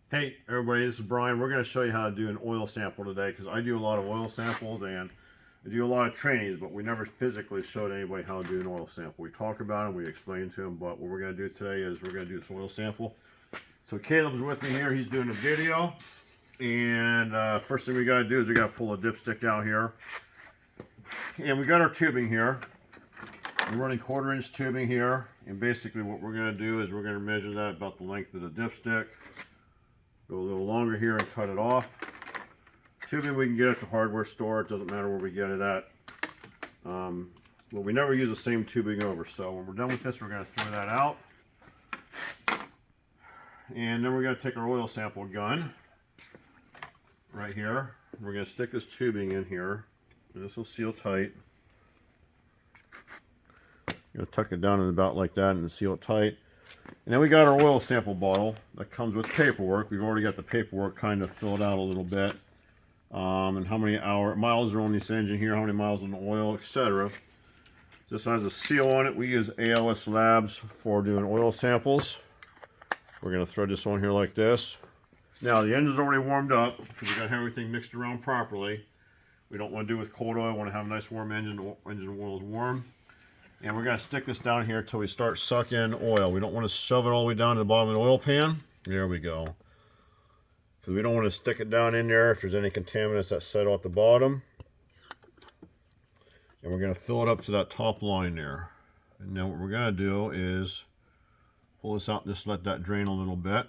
Hey everybody, this is Brian. We're going to show you how to do an oil sample today because I do a lot of oil samples and I do a lot of trainings, but we never physically showed anybody how to do an oil sample. We talk about them, we explain to them, but what we're going to do today is we're going to do this oil sample. So Caleb's with me here, he's doing a video, and first thing we got to do is we got to pull a dipstick out here. And we got our tubing here. We're running 1/4 inch tubing here, and basically what we're going to do is we're going to measure that about the length of the dipstick. Go a little longer here and cut it off. Tubing we can get at the hardware store. It doesn't matter where we get it at. Well, we never use the same tubing over. So when we're done with this, we're going to throw that out. And then we're going to take our oil sample gun right here. We're going to stick this tubing in here. And this will seal tight. You're going to tuck it down in about like that and seal it tight. And then we got our oil sample bottle that comes with paperwork. We've already got the paperwork kind of filled out a little bit. And how many miles are on this engine here, how many miles on the oil, etc. This has a seal on it. We use ALS Labs for doing oil samples. We're going to thread this on here like this. Now the engine's already warmed up because we got everything mixed around properly. We don't want to do it with cold oil. We want to have a nice warm engine. Engine oil is warm. And we're going to stick this down here until we start sucking oil. We don't want to shove it all the way down to the bottom of the oil pan. There we go. Because we don't want to stick it down in there if there's any contaminants that settle at the bottom. And we're going to fill it up to that top line there. And then what we're going to do is pull this out and just let that drain a little bit.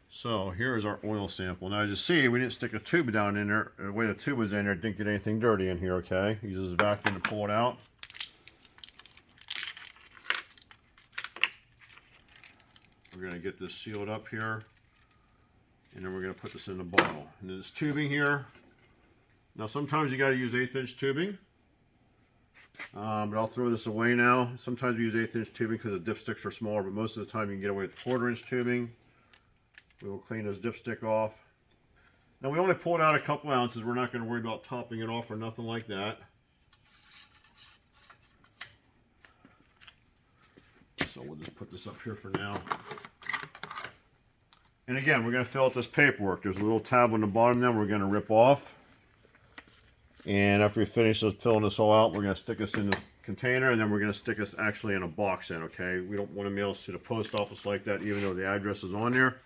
So here's our oil sample. Now as you see, we didn't stick a tube down in there. The way the tube was in there, it didn't get anything dirty in here, okay? Uses a vacuum to pull it out. We're going to get this sealed up here. And then we're going to put this in the bottle. And then this tubing here. Now sometimes you got to use 1/8 inch tubing. But I'll throw this away now. Sometimes we use 1/8 inch tubing because the dipsticks are smaller, but most of the time you can get away with 1/4 inch tubing. We will clean this dipstick off. Now we only pulled out a couple ounces. We're not going to worry about topping it off or nothing like that. So we'll just put this up here for now. And again, we're going to fill out this paperwork. There's a little tab on the bottom there we're going to rip off. And after we finish filling this all out, we're going to stick this in the container, and then we're going to stick this actually in a box in, okay? We don't want to mail this to the post office like that, even though the address is on there.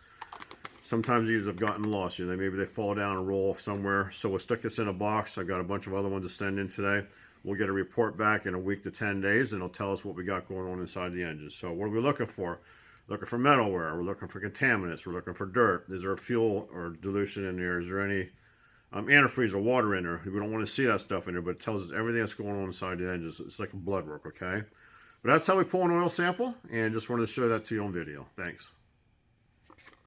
Sometimes these have gotten lost. You know, maybe they fall down and roll off somewhere. So we'll stick this in a box. I've got a bunch of other ones to send in today. We'll get a report back in a week to 10 days, and it'll tell us what we got going on inside the engine. So what are we looking for? Looking for metalware. We're looking for contaminants. We're looking for dirt. Is there a fuel or dilution in there? Is there any antifreeze or water in there? We don't want to see that stuff in there, but it tells us everything that's going on inside the engine. It's like a blood work, okay? But that's how we pull an oil sample, and just wanted to show that to you on video. Thanks.